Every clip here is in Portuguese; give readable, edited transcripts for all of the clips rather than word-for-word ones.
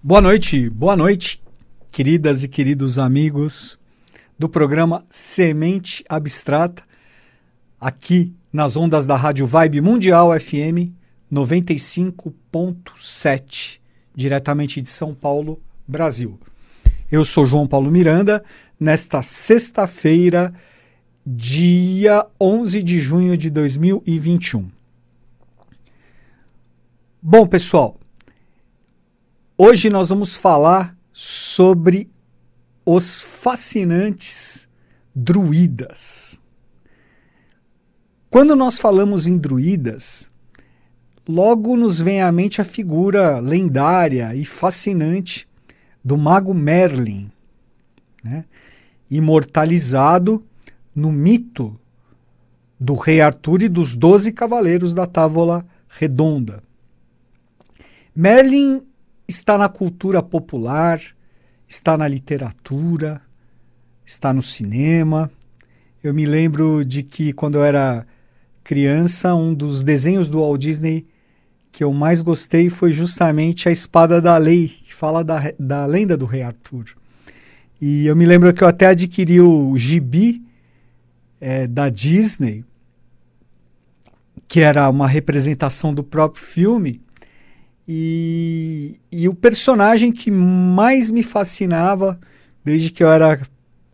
boa noite, queridas e queridos amigos do programa Semente Abstrata, aqui nas ondas da Rádio Vibe Mundial FM 95.7, diretamente de São Paulo, Brasil. Eu sou João Paulo Miranda, nesta sexta-feira, dia 11 de junho de 2021. Bom, pessoal, hoje nós vamos falar sobre os fascinantes druidas. Quando nós falamos em druidas, logo nos vem à mente a figura lendária e fascinante do mago Merlin, né? Imortalizado no mito do rei Arthur e dos 12 cavaleiros da Távola Redonda. Merlin está na cultura popular, está na literatura, está no cinema. Eu me lembro de que quando eu era criança, um dos desenhos do Walt Disney que eu mais gostei foi justamente A Espada da Lei, que fala da lenda do rei Arthur. E eu me lembro que eu até adquiri o gibi da Disney, que era uma representação do próprio filme, e o personagem que mais me fascinava, desde que eu era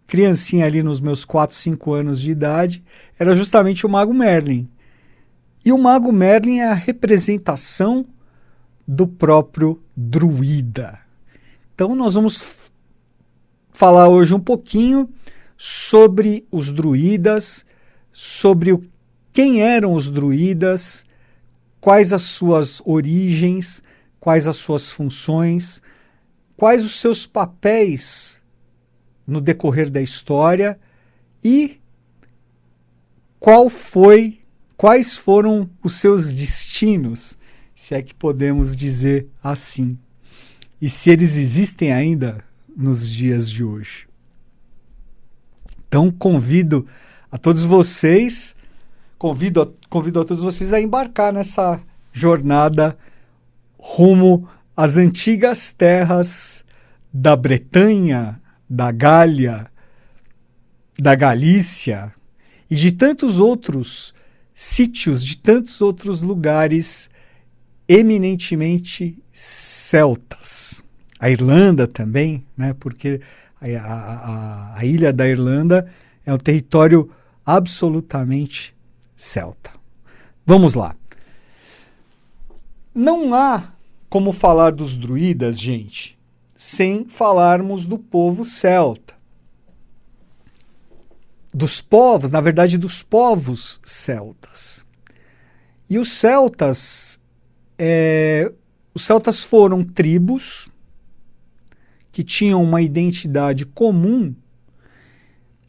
criancinha ali nos meus 4, 5 anos de idade, era justamente o Mago Merlin. E o Mago Merlin é a representação do próprio druida. Então nós vamos falar hoje um pouquinho sobre os druidas, sobre quem eram os druidas, quais as suas origens, quais as suas funções, quais os seus papéis no decorrer da história e quais foram os seus destinos, se é que podemos dizer assim, e se eles existem ainda nos dias de hoje. Então convido a todos vocês a embarcar nessa jornada rumo às antigas terras da Bretanha, da Gália, da Galícia e de tantos outros sítios, de tantos outros lugares eminentemente celtas. A Irlanda também, né? Porque a ilha da Irlanda é um território absolutamente celta. Vamos lá. Não há como falar dos druidas, gente, sem falarmos do povo celta. Dos povos celtas. E os celtas foram tribos que tinham uma identidade comum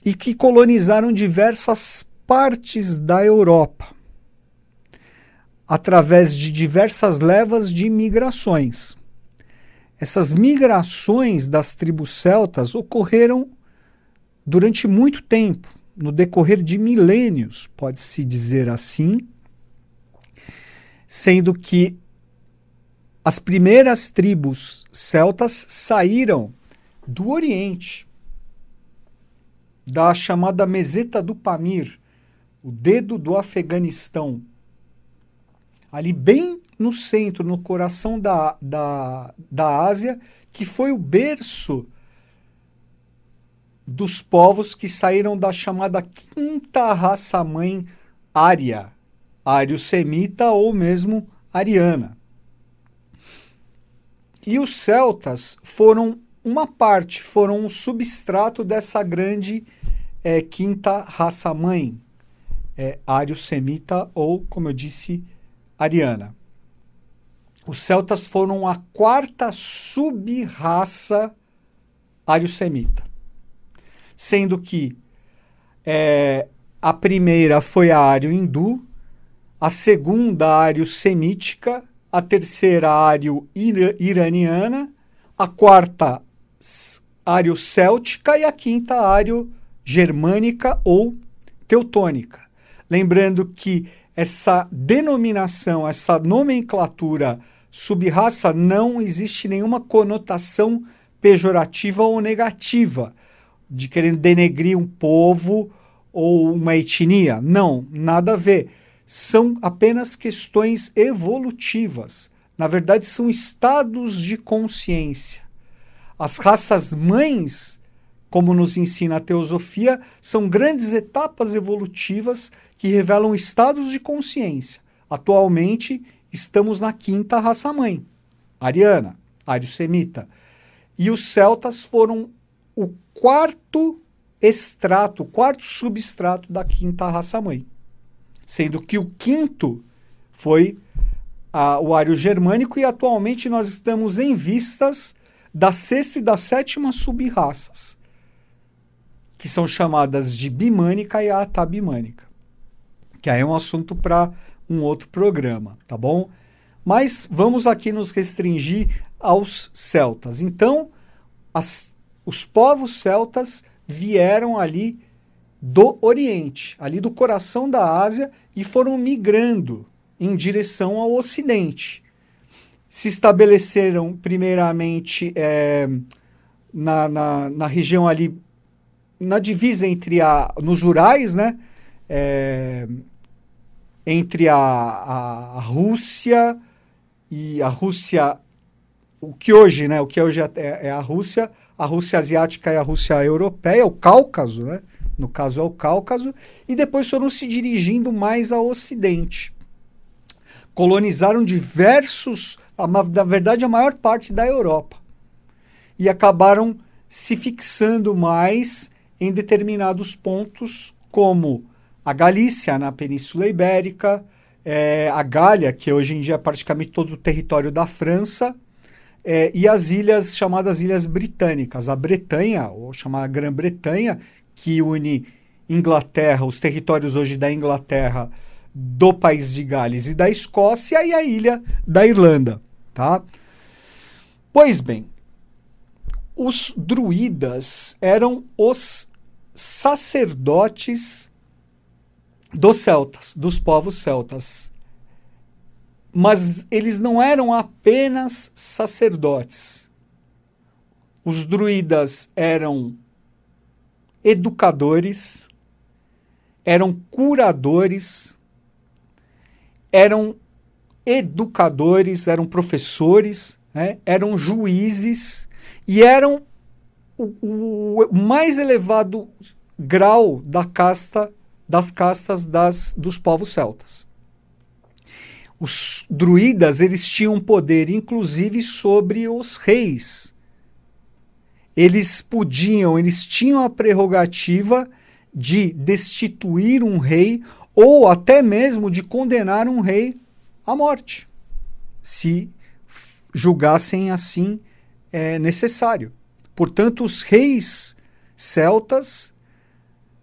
e que colonizaram diversas partes da Europa, através de diversas levas de migrações. Essas migrações das tribos celtas ocorreram durante muito tempo, no decorrer de milênios, pode-se dizer assim, sendo que as primeiras tribos celtas saíram do Oriente, da chamada Meseta do Pamir, o dedo do Afeganistão, ali bem no centro, no coração da Ásia, que foi o berço dos povos que saíram da chamada quinta raça-mãe ária, ário-semita ou mesmo ariana. E os celtas foram uma parte, foram um substrato dessa grande quinta raça-mãe, ário-semita ou, como eu disse, ariana. Os celtas foram a quarta sub-raça ário-semita, sendo que a primeira foi a ário-hindu, a segunda ário-semítica, a terceira ário-iraniana, a quarta ário-céltica e a quinta ário-germânica ou teutônica. Lembrando que essa denominação, essa nomenclatura sub-raça não existe nenhuma conotação pejorativa ou negativa de querer denegrir um povo ou uma etnia. Não, nada a ver. São apenas questões evolutivas. Na verdade, são estados de consciência. As raças mães, como nos ensina a teosofia, são grandes etapas evolutivas que revelam estados de consciência. Atualmente, estamos na 5ª raça-mãe, ariana, ário-semita. E os celtas foram o 4º extrato, o 4º substrato da 5ª raça-mãe. Sendo que o 5º foi o ário germânico, e atualmente nós estamos em vistas da 6ª e da 7ª sub-raças, que são chamadas de bimânica e atabimânica, que aí é um assunto para um outro programa, tá bom? Mas vamos aqui nos restringir aos celtas. Então, os povos celtas vieram ali do Oriente, ali do coração da Ásia, e foram migrando em direção ao Ocidente. Se estabeleceram primeiramente na região ali, na divisa entre nos Urais, né? Entre a Rússia e a Rússia, o que hoje é a Rússia asiática e a Rússia europeia, o Cáucaso, né? No caso é o Cáucaso, e depois foram se dirigindo mais ao Ocidente. Colonizaram na verdade a maior parte da Europa, e acabaram se fixando mais em determinados pontos, como a Galícia, na Península Ibérica, a Gália, que hoje em dia é praticamente todo o território da França, e as ilhas chamadas Ilhas Britânicas, a Bretanha, ou chamada Grã-Bretanha, que une Inglaterra, os territórios hoje da Inglaterra, do país de Gales e da Escócia, e a ilha da Irlanda, tá? Pois bem, os druidas eram os sacerdotes dos celtas, dos povos celtas. Mas eles não eram apenas sacerdotes. Os druidas eram educadores, eram curadores, eram educadores, eram professores, né? Eram juízes, e eram o mais elevado grau das castas dos povos celtas. Os druidas, eles tinham poder, inclusive, sobre os reis. Eles tinham a prerrogativa de destituir um rei, ou até mesmo de condenar um rei à morte, se julgassem assim necessário. Portanto, os reis celtas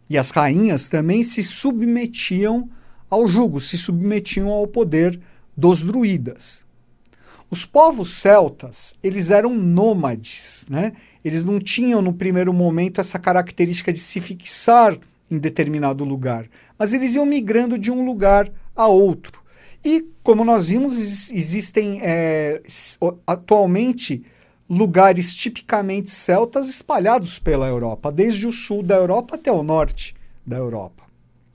e as rainhas também se submetiam ao jugo, se submetiam ao poder dos druidas. Os povos celtas, eles eram nômades, né? Eles não tinham no primeiro momento essa característica de se fixar em determinado lugar, mas eles iam migrando de um lugar a outro. E, como nós vimos, existem atualmente lugares tipicamente celtas espalhados pela Europa, desde o sul da Europa até o norte da Europa,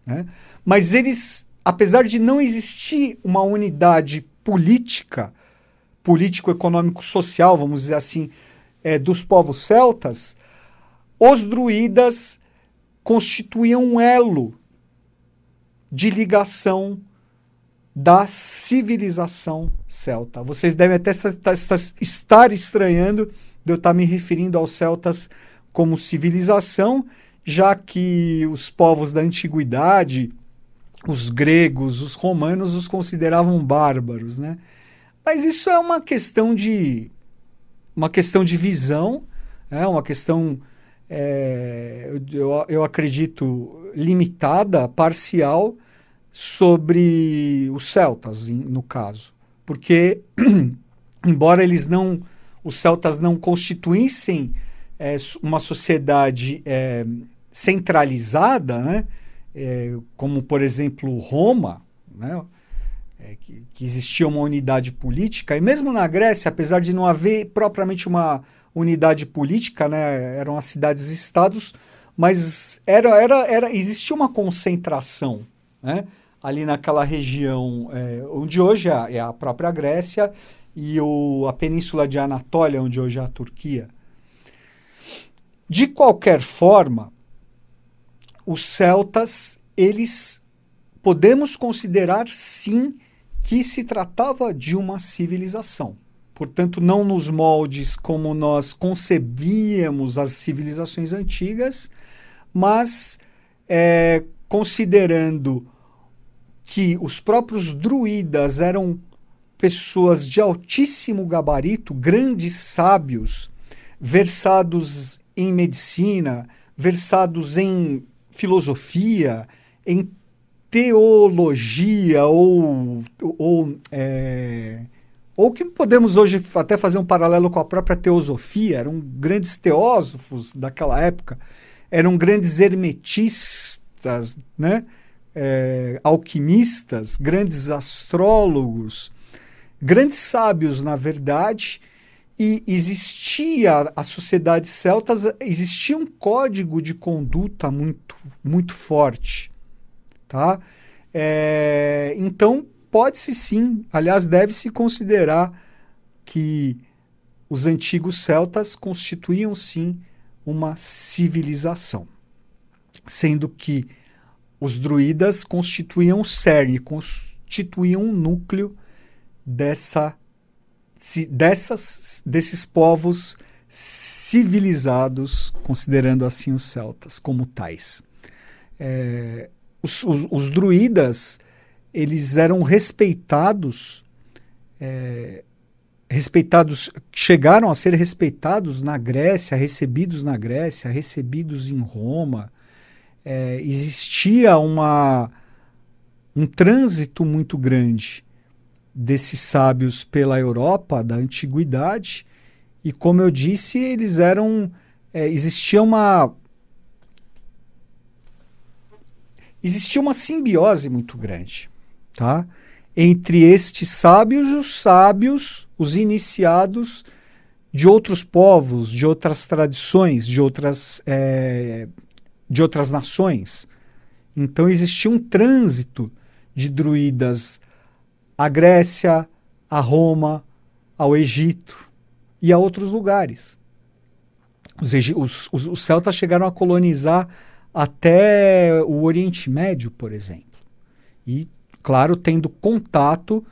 né? Mas eles, apesar de não existir uma unidade político-econômico-social, vamos dizer assim, dos povos celtas, os druidas constituíam um elo de ligação da civilização celta. Vocês devem até estar estranhando de eu estar me referindo aos celtas como civilização, já que os povos da antiguidade, os gregos, os romanos, os consideravam bárbaros, né? Mas isso é uma questão de visão, uma questão, eu acredito, limitada, parcial, sobre os celtas, no caso. Porque, embora os celtas não constituíssem uma sociedade centralizada, né? Como, por exemplo, Roma, né? que existia uma unidade política, e mesmo na Grécia, apesar de não haver propriamente uma unidade política, né, eram as cidades-estados, mas existia uma concentração, né, ali naquela região onde hoje é a própria Grécia e a península de Anatólia, onde hoje é a Turquia. De qualquer forma, os celtas, eles podemos considerar sim que se tratava de uma civilização. Portanto, não nos moldes como nós concebíamos as civilizações antigas, mas considerando que os próprios druidas eram pessoas de altíssimo gabarito, grandes sábios, versados em medicina, versados em filosofia, em teologia, ou que podemos hoje até fazer um paralelo com a própria teosofia. Eram grandes teósofos daquela época, eram grandes hermetistas, né? Alquimistas, grandes astrólogos, grandes sábios, na verdade, e existia, a sociedade celtas, existia um código de conduta muito, muito forte, tá? Então, pode-se sim, aliás, deve-se considerar que os antigos celtas constituíam sim uma civilização, sendo que os druidas constituíam o cerne, constituíam um núcleo desses povos civilizados, considerando assim os celtas como tais. Os druidas, eles eram respeitados, chegaram a ser respeitados na Grécia, recebidos em Roma. Existia um trânsito muito grande desses sábios pela Europa da antiguidade, e como eu disse, eles eram, existia uma simbiose muito grande, tá? Entre estes sábios, os iniciados de outros povos, de outras tradições, de outras nações. Então existia um trânsito de druidas à Grécia, a Roma, ao Egito e a outros lugares. Os celtas chegaram a colonizar até o Oriente Médio, por exemplo. E, claro, tendo contato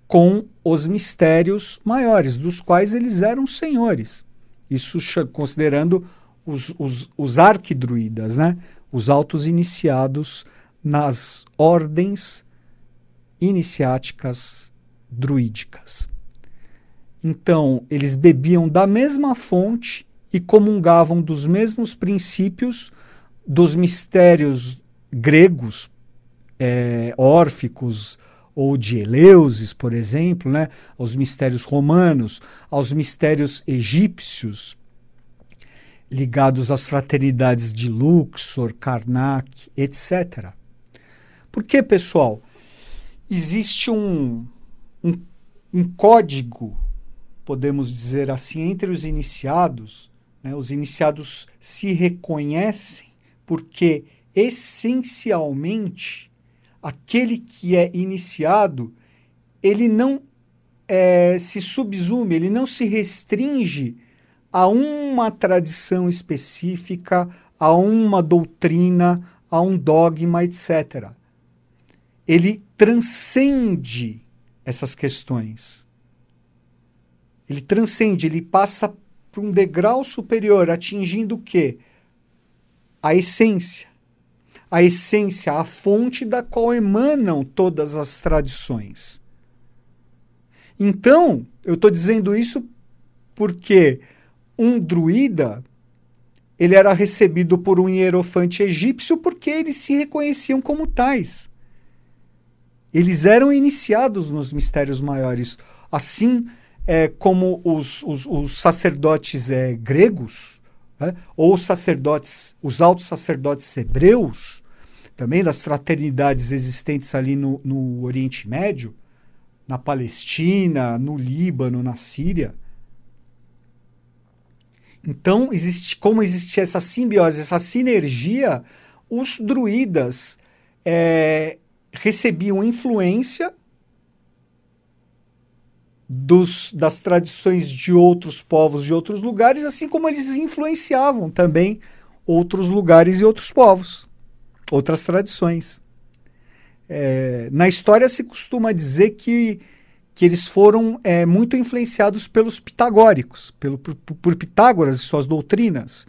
com os mistérios maiores, dos quais eles eram senhores. Isso considerando os arquidruidas, né? Os altos iniciados nas ordens iniciáticas druídicas. Então, eles bebiam da mesma fonte e comungavam dos mesmos princípios dos mistérios gregos, órficos, ou de Eleusis, por exemplo, né? Aos mistérios romanos, aos mistérios egípcios, ligados às fraternidades de Luxor, Karnak, etc. Porque, pessoal, existe um código, podemos dizer assim, entre os iniciados, né? Os iniciados se reconhecem porque, essencialmente, aquele que é iniciado, ele não se subsume, ele não se restringe a uma tradição específica, a uma doutrina, a um dogma, etc. Ele transcende essas questões. Ele transcende, ele passa para um degrau superior, atingindo o quê? A essência. A essência, a fonte da qual emanam todas as tradições. Então, eu estou dizendo isso porque um druida, ele era recebido por um hierofante egípcio porque eles se reconheciam como tais. Eles eram iniciados nos mistérios maiores, assim como os sacerdotes gregos, ou os altos sacerdotes hebreus, também das fraternidades existentes ali no Oriente Médio, na Palestina, no Líbano, na Síria. Então, como existia essa simbiose, essa sinergia, os druidas recebiam influência das tradições de outros povos, de outros lugares, assim como eles influenciavam também outros lugares e outros povos, outras tradições. Na história se costuma dizer que eles foram muito influenciados pelos pitagóricos, por Pitágoras e suas doutrinas,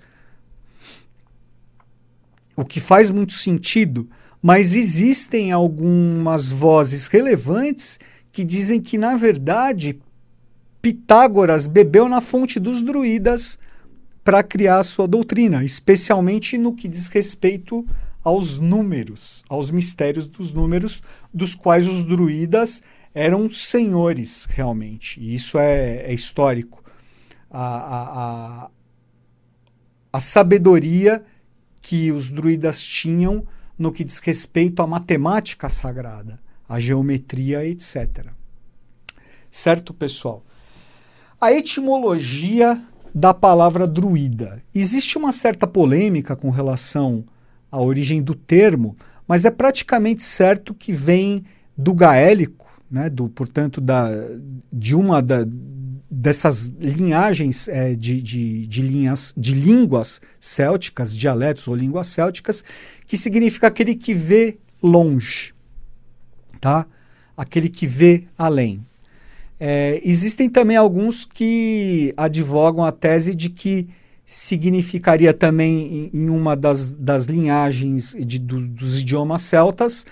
o que faz muito sentido, mas existem algumas vozes relevantes que dizem que, na verdade, Pitágoras bebeu na fonte dos druidas para criar a sua doutrina, especialmente no que diz respeito aos números, aos mistérios dos números, dos quais os druidas eram senhores, realmente. E isso é histórico. A sabedoria que os druidas tinham no que diz respeito à matemática sagrada, à geometria, etc. Certo, pessoal? A etimologia da palavra druida. Existe uma certa polêmica com relação à origem do termo, mas é praticamente certo que vem do gaélico, né, portanto, de uma dessas linhagens de línguas célticas, dialetos ou línguas célticas, que significa aquele que vê longe, tá? Aquele que vê além. Existem também alguns que advogam a tese de que significaria também em uma das linhagens dos idiomas celtas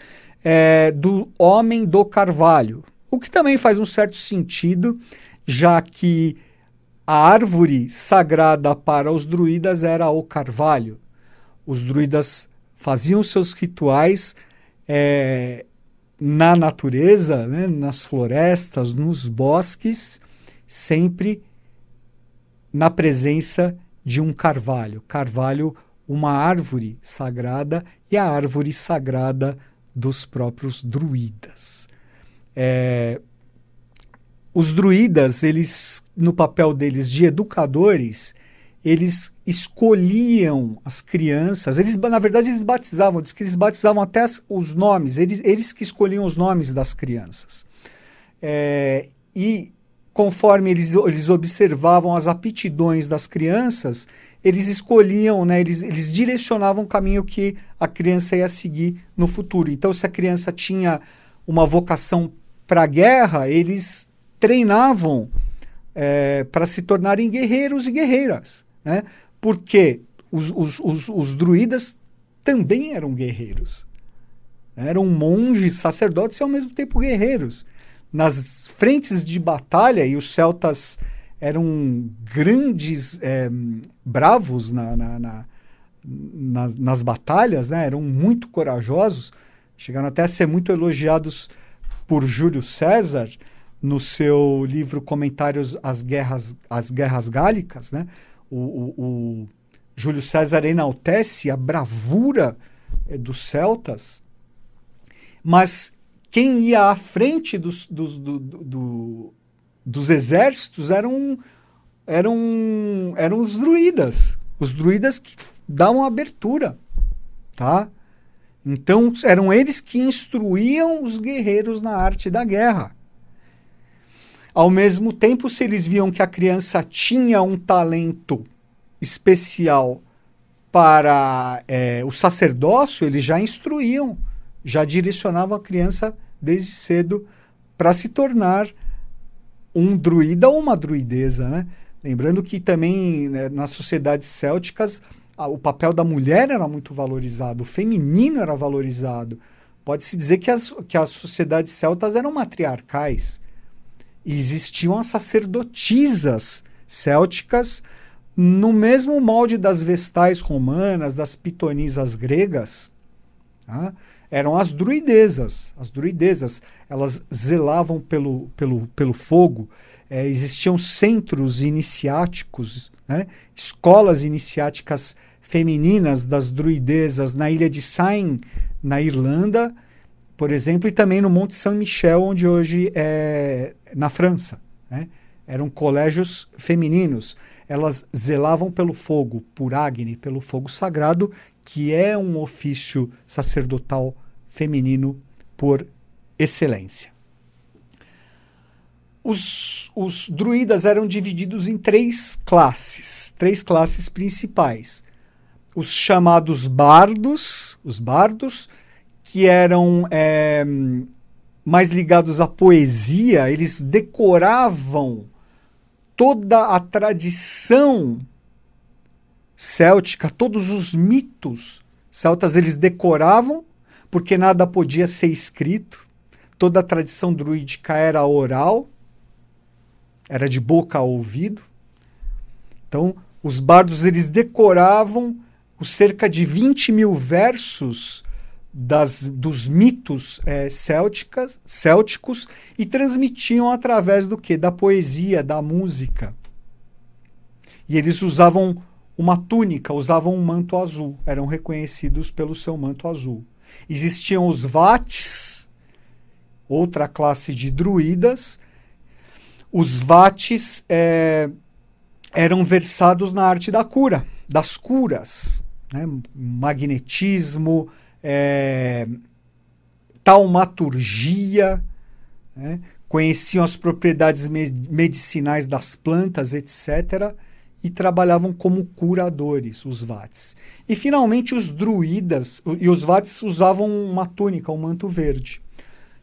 do homem do carvalho, o que também faz um certo sentido, já que a árvore sagrada para os druidas era o carvalho. Os druidas faziam seus rituais na natureza, né, nas florestas, nos bosques, sempre na presença de um carvalho. Carvalho, uma árvore sagrada, e a árvore sagrada dos próprios druidas. Os druidas, eles, no papel deles de educadores, eles escolhiam as crianças, na verdade eles batizavam, diz que eles batizavam até os nomes, eles que escolhiam os nomes das crianças. E conforme eles observavam as aptidões das crianças, eles escolhiam, né, eles direcionavam o caminho que a criança ia seguir no futuro. Então, se a criança tinha uma vocação para a guerra, eles treinavam para se tornarem guerreiros e guerreiras, né? Porque os druidas também eram guerreiros. Eram monges, sacerdotes e ao mesmo tempo guerreiros. Nas frentes de batalha, e os celtas eram grandes bravos nas batalhas, né? Eram muito corajosos, chegaram até a ser muito elogiados por Júlio César no seu livro Comentários às Guerras Gálicas, né? O Júlio César enaltece a bravura dos celtas, mas quem ia à frente dos exércitos eram os druidas. Os druidas que davam abertura, tá? Então, eram eles que instruíam os guerreiros na arte da guerra. Ao mesmo tempo, se eles viam que a criança tinha um talento especial para o sacerdócio, eles já instruíam, já direcionavam a criança desde cedo para se tornar um druida ou uma druideza, né? Lembrando que também, né, nas sociedades célticas, o papel da mulher era muito valorizado, o feminino era valorizado. Pode-se dizer que as sociedades celtas eram matriarcais. E existiam as sacerdotisas célticas no mesmo molde das vestais romanas, das pitonisas gregas. Tá? Eram as druidezas. As druidezas, elas zelavam pelo fogo. Existiam centros iniciáticos, né? Escolas iniciáticas femininas das druidezas na ilha de Sain, na Irlanda, por exemplo, e também no Monte Saint-Michel, onde hoje é na França, né? Eram colégios femininos. Elas zelavam pelo fogo, por Agni, pelo fogo sagrado, que é um ofício sacerdotal feminino por excelência. Os druidas eram divididos em três classes principais. Os chamados bardos, que eram mais ligados à poesia, eles decoravam toda a tradição céltica, todos os mitos celtas eles decoravam, porque nada podia ser escrito, toda a tradição druídica era oral, era de boca a ouvido. Então, os bardos eles decoravam os cerca de 20 mil versos dos mitos célticos e transmitiam através do quê? Da poesia, da música. E eles usavam uma túnica, usavam um manto azul, eram reconhecidos pelo seu manto azul. Existiam os vates, outra classe de druidas. Os vates eram versados na arte da cura, das curas, né? Magnetismo, taumaturgia, né? Conheciam as propriedades medicinais das plantas, etc., e trabalhavam como curadores, os vates. E, finalmente, os druidas, e os vates usavam uma túnica, um manto verde.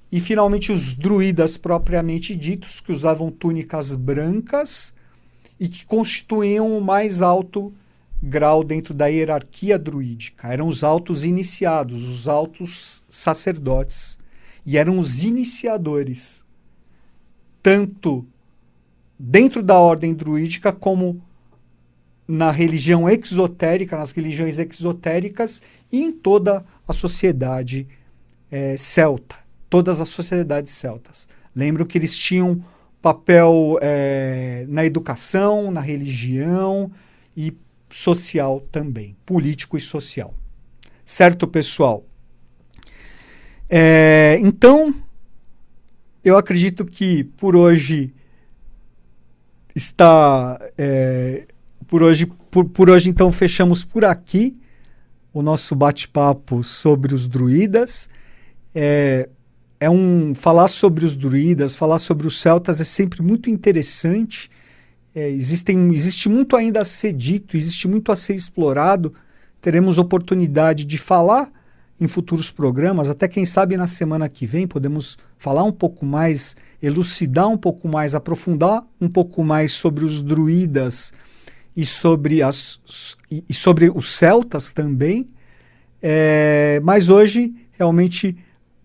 E, finalmente, os druidas propriamente ditos, que usavam túnicas brancas e que constituíam o mais alto grau dentro da hierarquia druídica. Eram os altos iniciados, os altos sacerdotes. E eram os iniciadores, tanto dentro da ordem druídica como na religião exotérica, nas religiões exotéricas e em toda a sociedade celta, todas as sociedades celtas. Lembro que eles tinham papel na educação, na religião e social também, político e social. Certo, pessoal? Então, eu acredito que por hoje está... Por hoje, então, fechamos por aqui o nosso bate-papo sobre os druidas. Falar sobre os druidas, falar sobre os celtas é sempre muito interessante. Existe muito ainda a ser dito, existe muito a ser explorado. Teremos oportunidade de falar em futuros programas, até quem sabe na semana que vem podemos falar um pouco mais, elucidar um pouco mais, aprofundar um pouco mais sobre os druidas e sobre os celtas também. Mas hoje, realmente,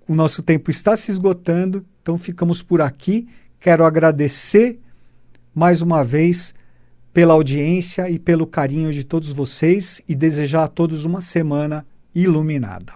o nosso tempo está se esgotando, então ficamos por aqui. Quero agradecer mais uma vez pela audiência e pelo carinho de todos vocês e desejar a todos uma semana iluminada.